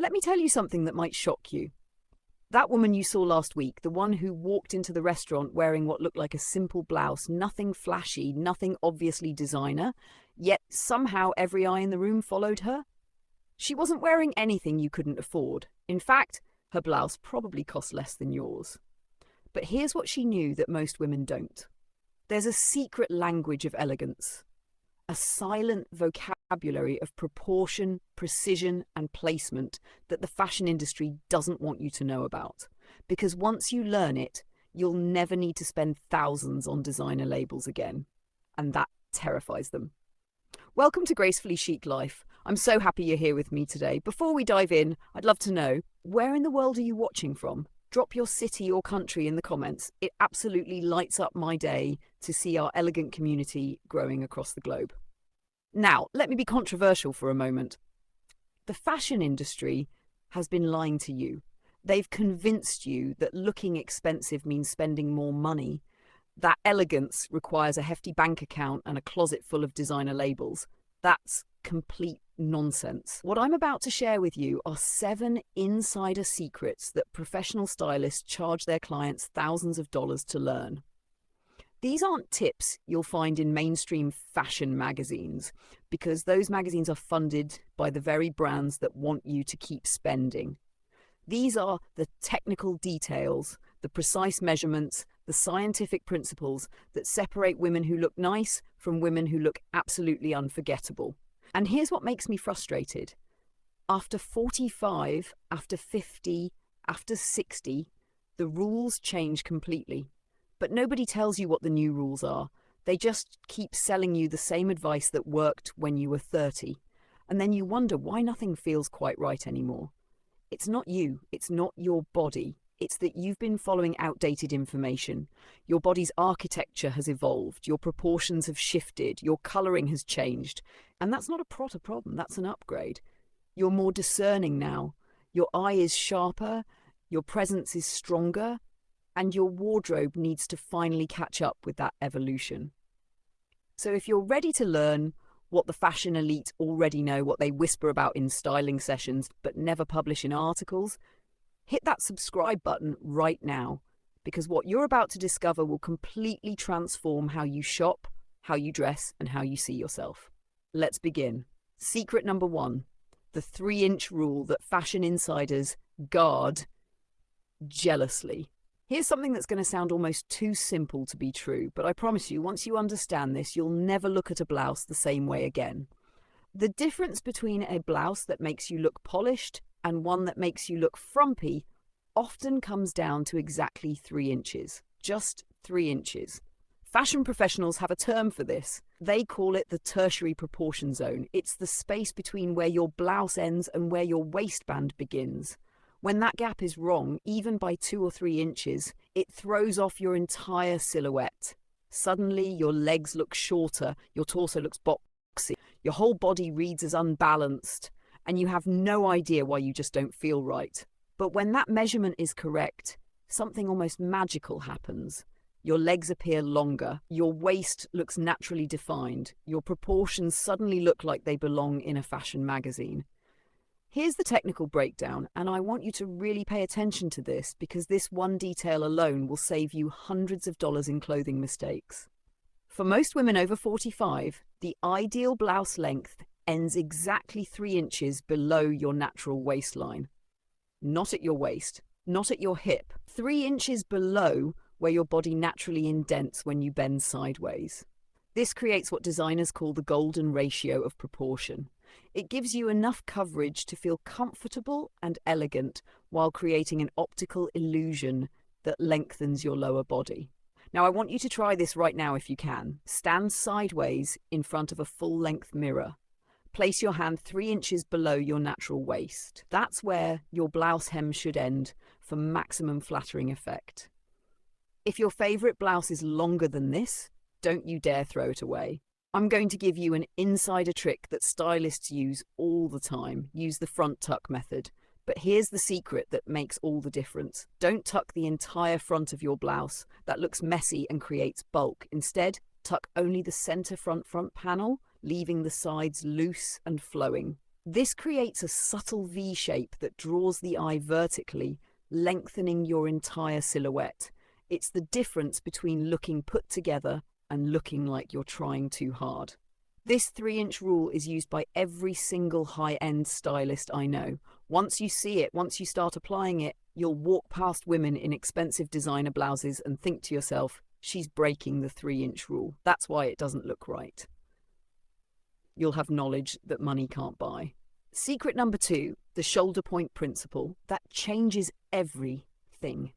Let me tell you something that might shock you. That woman you saw last week, the one who walked into the restaurant wearing what looked like a simple blouse, nothing flashy, nothing obviously designer, yet somehow every eye in the room followed her. She wasn't wearing anything you couldn't afford. In fact, her blouse probably cost less than yours. But here's what she knew that most women don't. There's a secret language of elegance, a silent vocabulary of proportion, precision, and placement that the fashion industry doesn't want you to know about. Because once you learn it, you'll never need to spend thousands on designer labels again. And that terrifies them. Welcome to Gracefully Chic Life. I'm so happy you're here with me today. Before we dive in, I'd love to know, where in the world are you watching from? Drop your city or country in the comments. It absolutely lights up my day to see our elegant community growing across the globe. Now, let me be controversial for a moment. The fashion industry has been lying to you. They've convinced you that looking expensive means spending more money, that elegance requires a hefty bank account and a closet full of designer labels. That's complete nonsense. What I'm about to share with you are 7 insider secrets that professional stylists charge their clients thousands of dollars to learn. These aren't tips you'll find in mainstream fashion magazines, because those magazines are funded by the very brands that want you to keep spending. These are the technical details, the precise measurements, the scientific principles that separate women who look nice from women who look absolutely unforgettable. And here's what makes me frustrated. After 45, after 50, after 60, the rules change completely. But nobody tells you what the new rules are. They just keep selling you the same advice that worked when you were 30. And then you wonder why nothing feels quite right anymore. It's not you. It's not your body. It's that you've been following outdated information. Your body's architecture has evolved. Your proportions have shifted. Your colouring has changed. And that's not a problem. That's an upgrade. You're more discerning now. Your eye is sharper. Your presence is stronger. And your wardrobe needs to finally catch up with that evolution. So if you're ready to learn what the fashion elite already know, what they whisper about in styling sessions but never publish in articles, hit that subscribe button right now, because what you're about to discover will completely transform how you shop, how you dress, and how you see yourself. Let's begin. Secret number 1, the 3-inch rule that fashion insiders guard jealously. Here's something that's going to sound almost too simple to be true, but I promise you, once you understand this, you'll never look at a blouse the same way again. The difference between a blouse that makes you look polished and one that makes you look frumpy often comes down to exactly 3 inches. Just 3 inches. Fashion professionals have a term for this. They call it the tertiary proportion zone. It's the space between where your blouse ends and where your waistband begins. When that gap is wrong, even by 2 or 3 inches, it throws off your entire silhouette. Suddenly, your legs look shorter, your torso looks boxy, your whole body reads as unbalanced, and you have no idea why you just don't feel right. But when that measurement is correct, something almost magical happens. Your legs appear longer, your waist looks naturally defined, your proportions suddenly look like they belong in a fashion magazine. Here's the technical breakdown, and I want you to really pay attention to this, because this one detail alone will save you hundreds of dollars in clothing mistakes. For most women over 45, the ideal blouse length ends exactly 3 inches below your natural waistline. Not at your waist, not at your hip. 3 inches below where your body naturally indents when you bend sideways. This creates what designers call the golden ratio of proportion. It gives you enough coverage to feel comfortable and elegant while creating an optical illusion that lengthens your lower body. Now, I want you to try this right now if you can. Stand sideways in front of a full-length mirror. Place your hand 3 inches below your natural waist. That's where your blouse hem should end for maximum flattering effect. If your favorite blouse is longer than this, don't you dare throw it away. I'm going to give you an insider trick that stylists use all the time. Use the front tuck method. But here's the secret that makes all the difference. Don't tuck the entire front of your blouse. That looks messy and creates bulk. Instead, tuck only the center front panel, leaving the sides loose and flowing. This creates a subtle V shape that draws the eye vertically, lengthening your entire silhouette. It's the difference between looking put together and looking like you're trying too hard. This 3-inch rule is used by every single high-end stylist I know. Once you see it, once you start applying it, you'll walk past women in expensive designer blouses and think to yourself, she's breaking the 3-inch rule. That's why it doesn't look right. You'll have knowledge that money can't buy. Secret number 2, the shoulder point principle, that changes everything.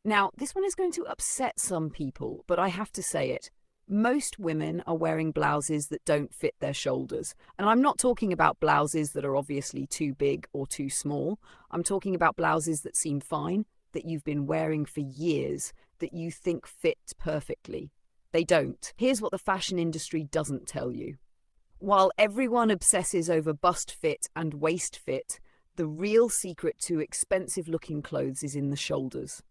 Now, this one is going to upset some people, but I have to say it. Most women are wearing blouses that don't fit their shoulders. And I'm not talking about blouses that are obviously too big or too small. I'm talking about blouses that seem fine, that you've been wearing for years, that you think fit perfectly. They don't. Here's what the fashion industry doesn't tell you. While everyone obsesses over bust fit and waist fit, the real secret to expensive-looking clothes is in the shoulders.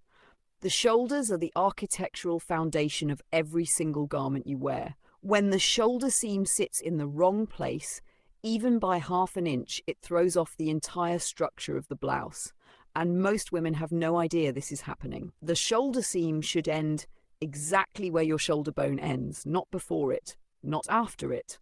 The shoulders are the architectural foundation of every single garment you wear. When the shoulder seam sits in the wrong place, even by ½ an inch, it throws off the entire structure of the blouse. And most women have no idea this is happening. The shoulder seam should end exactly where your shoulder bone ends, not before it, not after it.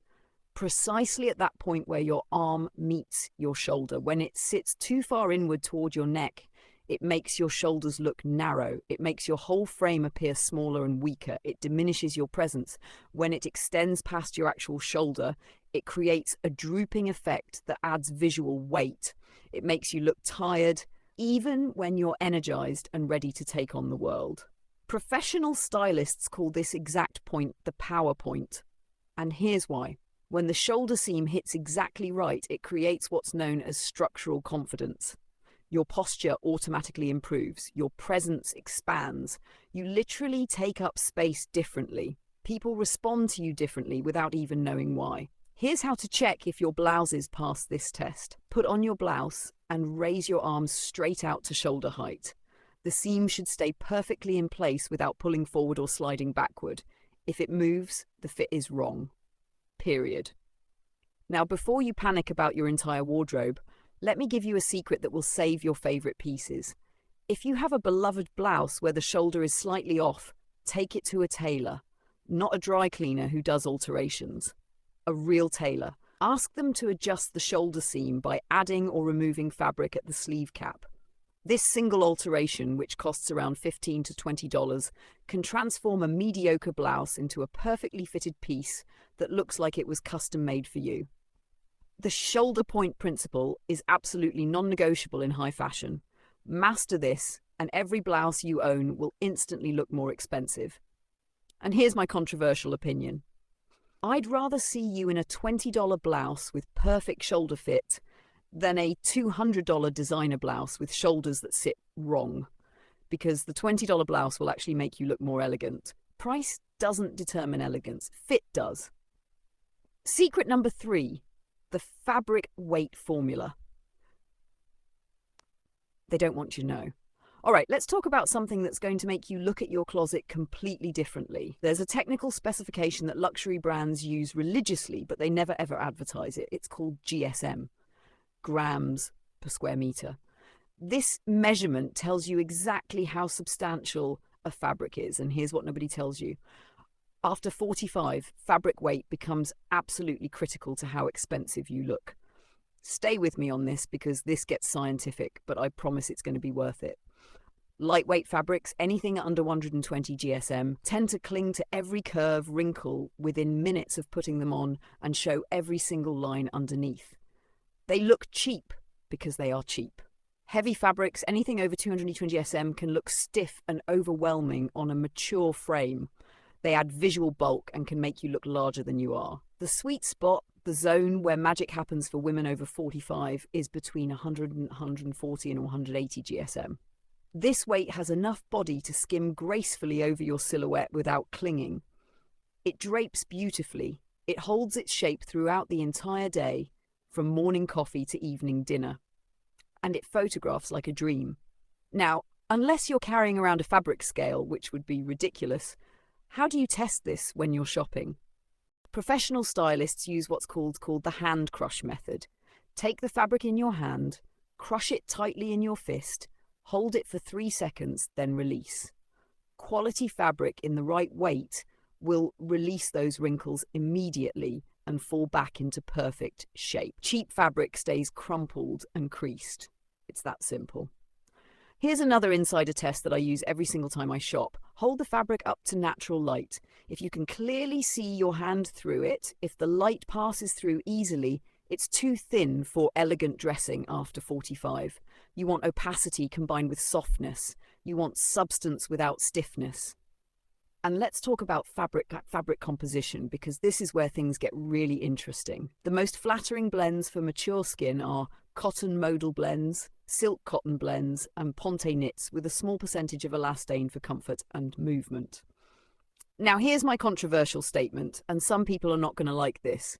Precisely at that point where your arm meets your shoulder. When it sits too far inward toward your neck, it makes your shoulders look narrow. It makes your whole frame appear smaller and weaker. It diminishes your presence. When it extends past your actual shoulder, it creates a drooping effect that adds visual weight. It makes you look tired, even when you're energized and ready to take on the world. Professional stylists call this exact point the power point. And here's why. When the shoulder seam hits exactly right, it creates what's known as structural confidence. Your posture automatically improves. Your presence expands. You literally take up space differently. People respond to you differently without even knowing why. Here's how to check if your blouses pass this test. Put on your blouse and raise your arms straight out to shoulder height. The seam should stay perfectly in place without pulling forward or sliding backward. If it moves, the fit is wrong. Period. Now, before you panic about your entire wardrobe, let me give you a secret that will save your favorite pieces. If you have a beloved blouse where the shoulder is slightly off, take it to a tailor, not a dry cleaner who does alterations. A real tailor. Ask them to adjust the shoulder seam by adding or removing fabric at the sleeve cap. This single alteration, which costs around $15 to $20, can transform a mediocre blouse into a perfectly fitted piece that looks like it was custom made for you. The shoulder point principle is absolutely non-negotiable in high fashion. Master this, and every blouse you own will instantly look more expensive. And here's my controversial opinion. I'd rather see you in a $20 blouse with perfect shoulder fit than a $200 designer blouse with shoulders that sit wrong, because the $20 blouse will actually make you look more elegant. Price doesn't determine elegance, fit does. Secret number 3. The fabric weight formula. They don't want you to know. All right, let's talk about something that's going to make you look at your closet completely differently. There's a technical specification that luxury brands use religiously, but they never ever advertise it. It's called GSM, grams per square meter. This measurement tells you exactly how substantial a fabric is, and here's what nobody tells you. After 45, fabric weight becomes absolutely critical to how expensive you look. Stay with me on this because this gets scientific, but I promise it's going to be worth it. Lightweight fabrics, anything under 120 GSM, tend to cling to every curve, wrinkle within minutes of putting them on and show every single line underneath. They look cheap because they are cheap. Heavy fabrics, anything over 220 GSM, can look stiff and overwhelming on a mature frame. They add visual bulk and can make you look larger than you are. The sweet spot, the zone where magic happens for women over 45, is between 100 and 140 and 180 GSM. This weight has enough body to skim gracefully over your silhouette without clinging. It drapes beautifully. It holds its shape throughout the entire day, from morning coffee to evening dinner. And it photographs like a dream. Now, unless you're carrying around a fabric scale, which would be ridiculous, how do you test this when you're shopping? Professional stylists use what's called the hand crush method. Take the fabric in your hand, crush it tightly in your fist, hold it for 3 seconds, then release. Quality fabric in the right weight will release those wrinkles immediately and fall back into perfect shape. Cheap fabric stays crumpled and creased. It's that simple. Here's another insider test that I use every single time I shop. Hold the fabric up to natural light. If you can clearly see your hand through it, if the light passes through easily, it's too thin for elegant dressing after 45. You want opacity combined with softness. You want substance without stiffness. And let's talk about fabric composition, because this is where things get really interesting. The most flattering blends for mature skin are cotton modal blends, silk cotton blends, and ponte knits with a small percentage of elastane for comfort and movement. Now here's my controversial statement, and some people are not going to like this.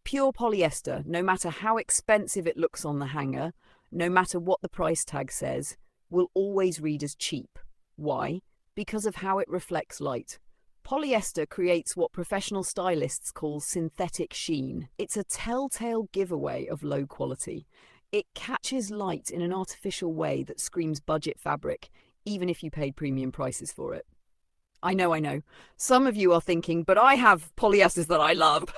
Pure polyester, no matter how expensive it looks on the hanger, no matter what the price tag says, will always read as cheap. Why? Because of how it reflects light. Polyester creates what professional stylists call synthetic sheen. It's a telltale giveaway of low quality. It catches light in an artificial way that screams budget fabric, even if you paid premium prices for it. I know. Some of you are thinking, but I have polyesters that I love.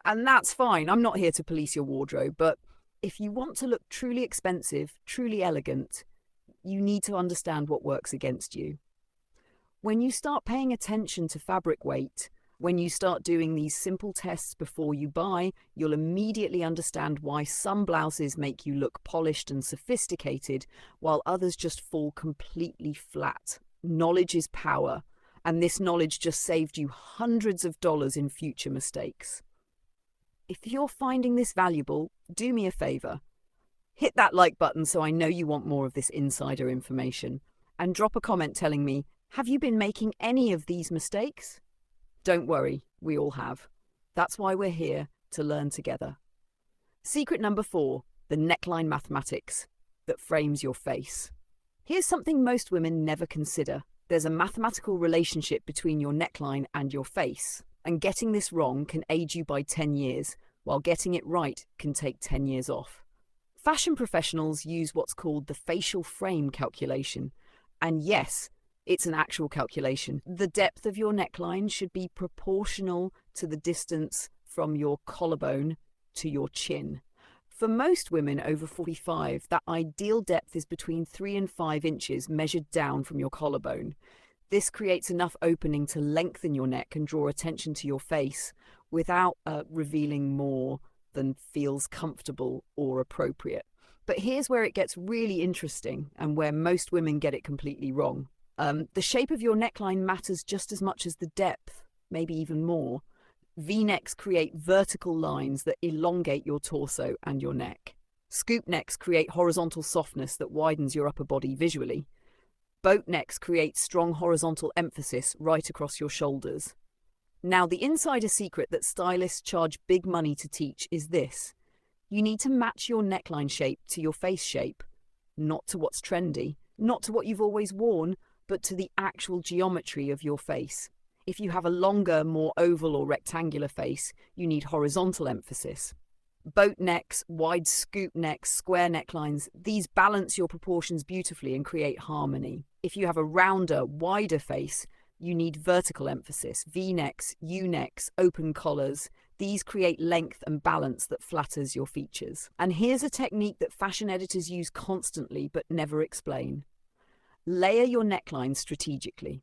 And that's fine. I'm not here to police your wardrobe. But if you want to look truly expensive, truly elegant, you need to understand what works against you. When you start paying attention to fabric weight, when you start doing these simple tests before you buy, you'll immediately understand why some blouses make you look polished and sophisticated, while others just fall completely flat. Knowledge is power, and this knowledge just saved you hundreds of dollars in future mistakes. If you're finding this valuable, do me a favor. Hit that like button so I know you want more of this insider information, and drop a comment telling me, have you been making any of these mistakes? Don't worry, we all have. That's why we're here, to learn together. Secret number 4, the neckline mathematics that frames your face. Here's something most women never consider. There's a mathematical relationship between your neckline and your face, and getting this wrong can age you by 10 years, while getting it right can take 10 years off. Fashion professionals use what's called the facial frame calculation, and yes, it's an actual calculation. The depth of your neckline should be proportional to the distance from your collarbone to your chin. For most women over 45, that ideal depth is between 3 and 5 inches measured down from your collarbone. This creates enough opening to lengthen your neck and draw attention to your face without revealing more than feels comfortable or appropriate. But here's where it gets really interesting and where most women get it completely wrong. The shape of your neckline matters just as much as the depth, maybe even more. V-necks create vertical lines that elongate your torso and your neck. Scoop necks create horizontal softness that widens your upper body visually. Boat necks create strong horizontal emphasis right across your shoulders. Now, the insider secret that stylists charge big money to teach is this. You need to match your neckline shape to your face shape, not to what's trendy, not to what you've always worn, but to the actual geometry of your face. If you have a longer, more oval or rectangular face, you need horizontal emphasis. Boat necks, wide scoop necks, square necklines, these balance your proportions beautifully and create harmony. If you have a rounder, wider face, you need vertical emphasis. V-necks, U-necks, open collars, these create length and balance that flatters your features. And here's a technique that fashion editors use constantly but never explain. Layer your neckline strategically.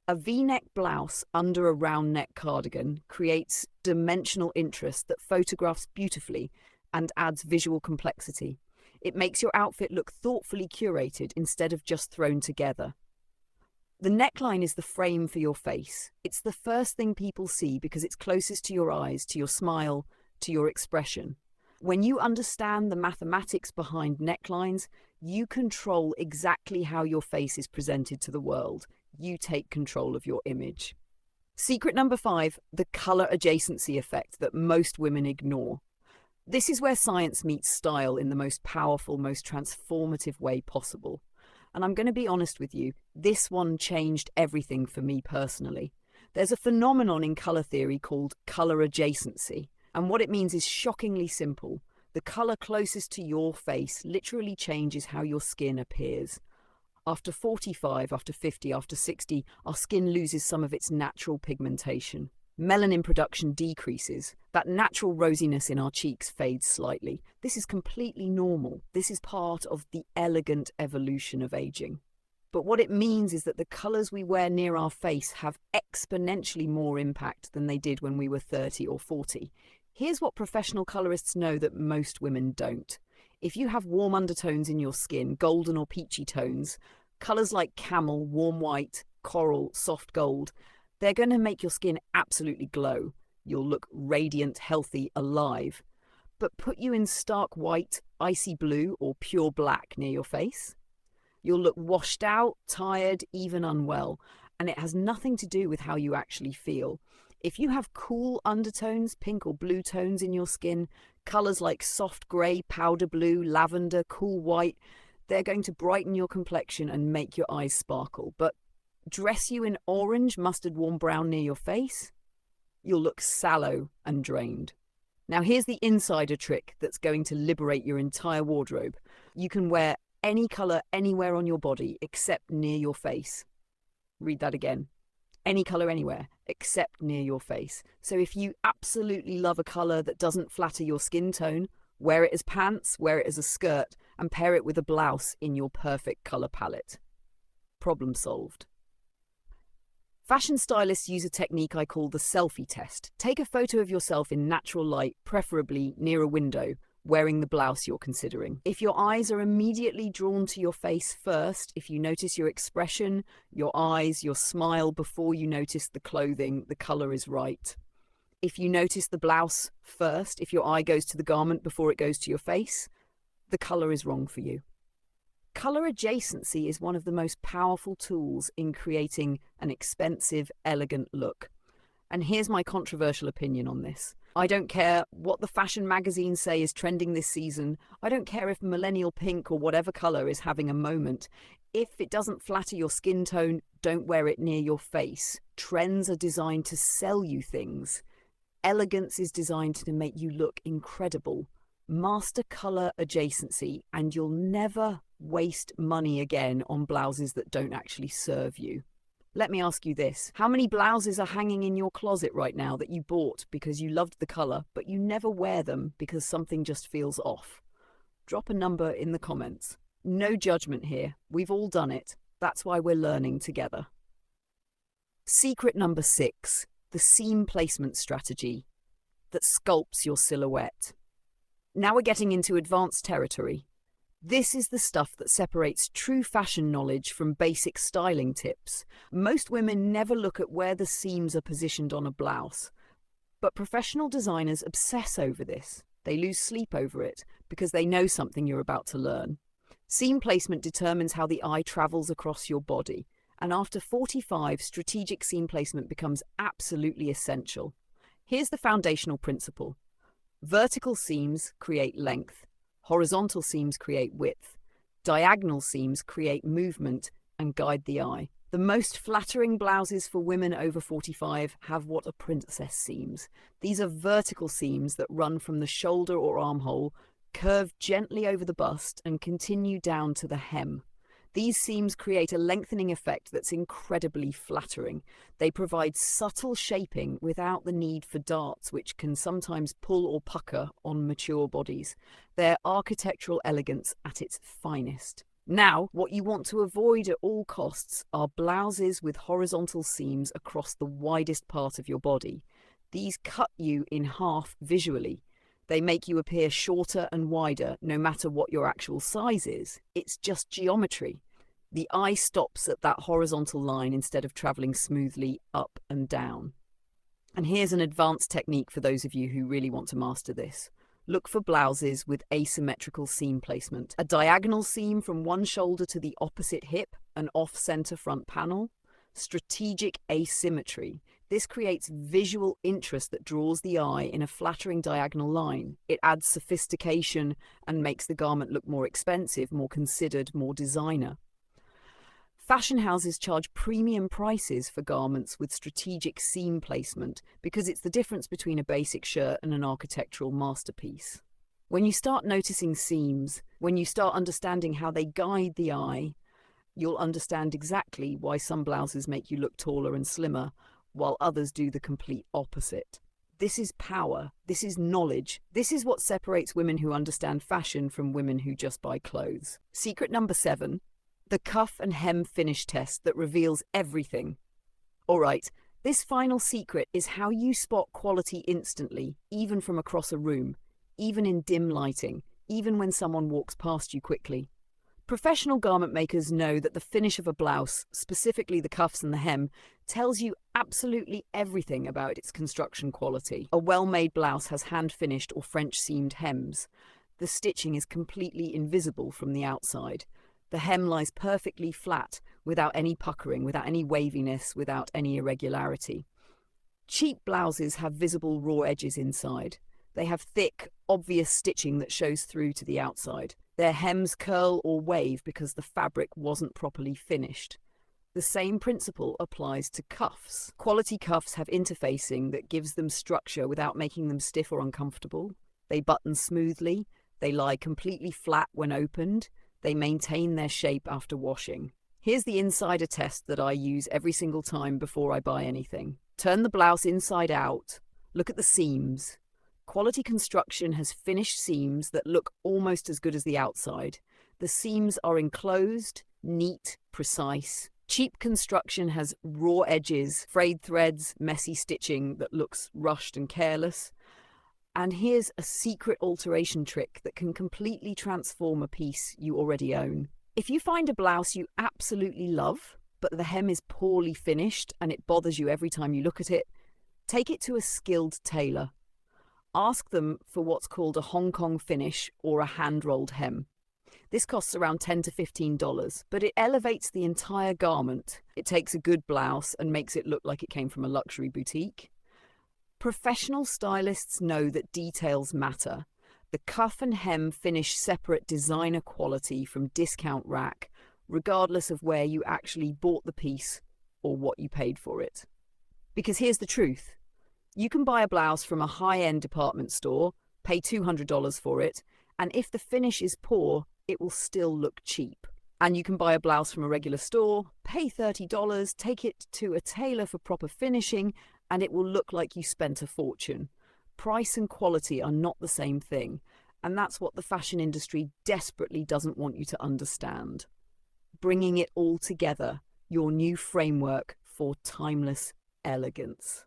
A V-neck blouse under a round neck cardigan creates dimensional interest that photographs beautifully and adds visual complexity. It makes your outfit look thoughtfully curated instead of just thrown together. The neckline is the frame for your face. It's the first thing people see because it's closest to your eyes, to your smile, to your expression. When you understand the mathematics behind necklines, you control exactly how your face is presented to the world. You take control of your image. Secret number 5, the color adjacency effect that most women ignore. This is where science meets style in the most powerful, most transformative way possible. And I'm going to be honest with you, this one changed everything for me personally. There's a phenomenon in color theory called color adjacency. And what it means is shockingly simple. The color closest to your face literally changes how your skin appears. After 45, after 50, after 60, our skin loses some of its natural pigmentation. Melanin production decreases. That natural rosiness in our cheeks fades slightly. This is completely normal. This is part of the elegant evolution of aging. But what it means is that the colours we wear near our face have exponentially more impact than they did when we were 30 or 40. Here's what professional colourists know that most women don't. If you have warm undertones in your skin, golden or peachy tones, colours like camel, warm white, coral, soft gold, they're going to make your skin absolutely glow. You'll look radiant, healthy, alive. But put you in stark white, icy blue, or pure black near your face, you'll look washed out, tired, even unwell, and it has nothing to do with how you actually feel. If you have cool undertones, pink or blue tones in your skin, colours like soft grey, powder blue, lavender, cool white, they're going to brighten your complexion and make your eyes sparkle. But dress you in orange, mustard, warm brown near your face, you'll look sallow and drained. Now here's the insider trick that's going to liberate your entire wardrobe. You can wear any colour anywhere on your body except near your face. Read that again. Any colour anywhere except near your face. So if you absolutely love a colour that doesn't flatter your skin tone, wear it as pants, wear it as a skirt, and pair it with a blouse in your perfect colour palette. Problem solved. Fashion stylists use a technique I call the selfie test. Take a photo of yourself in natural light, preferably near a window, wearing the blouse you're considering. If your eyes are immediately drawn to your face first, if you notice your expression, your eyes, your smile before you notice the clothing, the colour is right. If you notice the blouse first, if your eye goes to the garment before it goes to your face, the colour is wrong for you. Color adjacency is one of the most powerful tools in creating an expensive, elegant look. And here's my controversial opinion on this. I don't care what the fashion magazines say is trending this season. I don't care if millennial pink or whatever colour is having a moment. If it doesn't flatter your skin tone, don't wear it near your face. Trends are designed to sell you things. Elegance is designed to make you look incredible. Master color adjacency and you'll never waste money again on blouses that don't actually serve you. Let me ask you this. How many blouses are hanging in your closet right now that you bought because you loved the colour, but you never wear them because something just feels off? Drop a number in the comments. No judgment here. We've all done it. That's why we're learning together. Secret number 6, the seam placement strategy that sculpts your silhouette. Now we're getting into advanced territory. This is the stuff that separates true fashion knowledge from basic styling tips. Most women never look at where the seams are positioned on a blouse, but professional designers obsess over this. They lose sleep over it because they know something you're about to learn. Seam placement determines how the eye travels across your body, and after 45, strategic seam placement becomes absolutely essential. Here's the foundational principle. Vertical seams create length. Horizontal seams create width. Diagonal seams create movement and guide the eye. The most flattering blouses for women over 45 have what are princess seams. These are vertical seams that run from the shoulder or armhole, curve gently over the bust, and continue down to the hem. These seams create a lengthening effect that's incredibly flattering. They provide subtle shaping without the need for darts, which can sometimes pull or pucker on mature bodies. They're architectural elegance at its finest. Now, what you want to avoid at all costs are blouses with horizontal seams across the widest part of your body. These cut you in half visually. They make you appear shorter and wider, no matter what your actual size is. It's just geometry. The eye stops at that horizontal line instead of travelling smoothly up and down. And here's an advanced technique for those of you who really want to master this. Look for blouses with asymmetrical seam placement. A diagonal seam from one shoulder to the opposite hip, an off-center front panel. Strategic asymmetry. This creates visual interest that draws the eye in a flattering diagonal line. It adds sophistication and makes the garment look more expensive, more considered, more designer. Fashion houses charge premium prices for garments with strategic seam placement because it's the difference between a basic shirt and an architectural masterpiece. When you start noticing seams, when you start understanding how they guide the eye, you'll understand exactly why some blouses make you look taller and slimmer, while others do the complete opposite. This is power. This is knowledge. This is what separates women who understand fashion from women who just buy clothes. Secret number 7, the cuff and hem finish test that reveals everything. All right, this final secret is how you spot quality instantly, even from across a room, even in dim lighting, even when someone walks past you quickly. Professional garment makers know that the finish of a blouse, specifically the cuffs and the hem, tells you absolutely everything about its construction quality. A well-made blouse has hand-finished or French-seamed hems. The stitching is completely invisible from the outside. The hem lies perfectly flat, without any puckering, without any waviness, without any irregularity. Cheap blouses have visible raw edges inside. They have thick, obvious stitching that shows through to the outside. Their hems curl or wave because the fabric wasn't properly finished. The same principle applies to cuffs. Quality cuffs have interfacing that gives them structure without making them stiff or uncomfortable. They button smoothly. They lie completely flat when opened. They maintain their shape after washing. Here's the insider test that I use every single time before I buy anything. Turn the blouse inside out. Look at the seams. Quality construction has finished seams that look almost as good as the outside. The seams are enclosed, neat, precise. Cheap construction has raw edges, frayed threads, messy stitching that looks rushed and careless. And here's a secret alteration trick that can completely transform a piece you already own. If you find a blouse you absolutely love, but the hem is poorly finished and it bothers you every time you look at it, take it to a skilled tailor. Ask them for what's called a Hong Kong finish or a hand-rolled hem. This costs around $10 to $15, but it elevates the entire garment. It takes a good blouse and makes it look like it came from a luxury boutique. Professional stylists know that details matter. The cuff and hem finish separate designer quality from discount rack, regardless of where you actually bought the piece or what you paid for it. Because here's the truth. You can buy a blouse from a high-end department store, pay $200 for it, and if the finish is poor, it will still look cheap. And you can buy a blouse from a regular store, pay $30, take it to a tailor for proper finishing, and it will look like you spent a fortune. Price and quality are not the same thing, and that's what the fashion industry desperately doesn't want you to understand. Bringing it all together, your new framework for timeless elegance.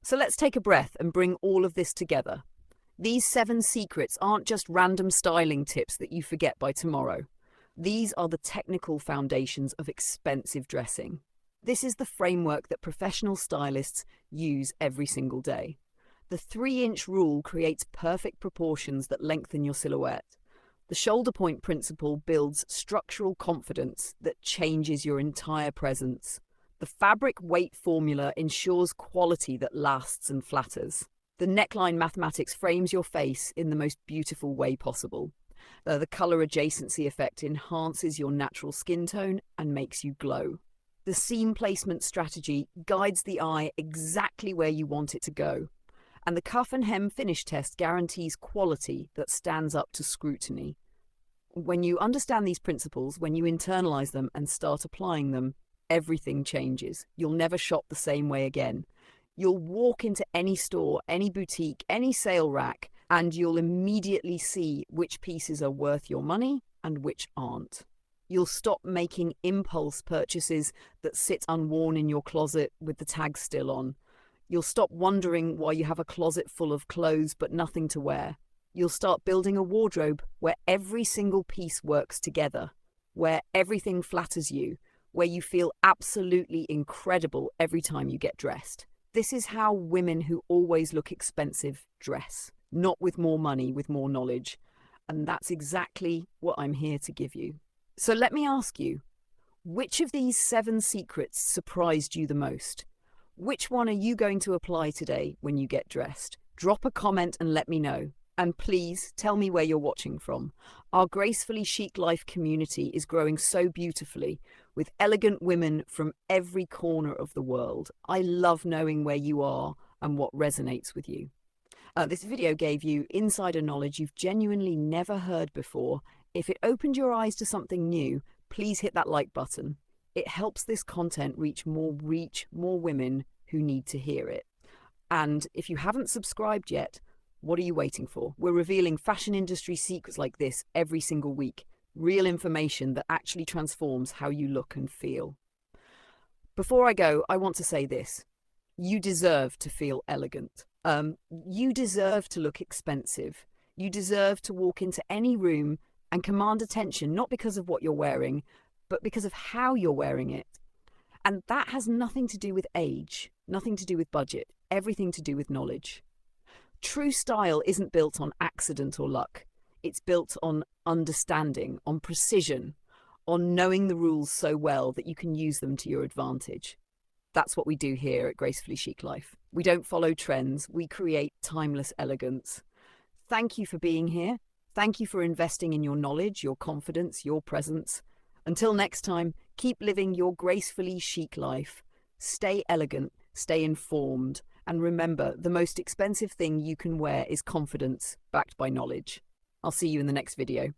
So let's take a breath and bring all of this together. These 7 secrets aren't just random styling tips that you forget by tomorrow. These are the technical foundations of expensive dressing. This is the framework that professional stylists use every single day. The 3-inch rule creates perfect proportions that lengthen your silhouette. The shoulder point principle builds structural confidence that changes your entire presence. The fabric weight formula ensures quality that lasts and flatters. The neckline mathematics frames your face in the most beautiful way possible. The color adjacency effect enhances your natural skin tone and makes you glow. The seam placement strategy guides the eye exactly where you want it to go. And the cuff and hem finish test guarantees quality that stands up to scrutiny. When you understand these principles, when you internalize them and start applying them, everything changes. You'll never shop the same way again. You'll walk into any store, any boutique, any sale rack, and you'll immediately see which pieces are worth your money and which aren't. You'll stop making impulse purchases that sit unworn in your closet with the tag still on. You'll stop wondering why you have a closet full of clothes but nothing to wear. You'll start building a wardrobe where every single piece works together, where everything flatters you, where you feel absolutely incredible every time you get dressed. This is how women who always look expensive dress, not with more money, with more knowledge. And that's exactly what I'm here to give you. So let me ask you, which of these 7 secrets surprised you the most? Which one are you going to apply today when you get dressed? Drop a comment and let me know. And please tell me where you're watching from. Our Gracefully Chic Life community is growing so beautifully with elegant women from every corner of the world. I love knowing where you are and what resonates with you. This video gave you insider knowledge you've genuinely never heard before. If it opened your eyes to something new, please hit that like button. It helps this content reach more women who need to hear it. And if you haven't subscribed yet, what are you waiting for? We're revealing fashion industry secrets like this every single week. Real information that actually transforms how you look and feel. Before I go, I want to say this. You deserve to feel elegant. You deserve to look expensive. You deserve to walk into any room and command attention, not because of what you're wearing, but because of how you're wearing it. And that has nothing to do with age, nothing to do with budget, everything to do with knowledge. True style isn't built on accident or luck. It's built on understanding, on precision, on knowing the rules so well that you can use them to your advantage. That's what we do here at Gracefully Chic Life. We don't follow trends, we create timeless elegance. Thank you for being here. Thank you for investing in your knowledge, your confidence, your presence. Until next time, keep living your gracefully chic life. Stay elegant, stay informed, and remember, the most expensive thing you can wear is confidence backed by knowledge. I'll see you in the next video.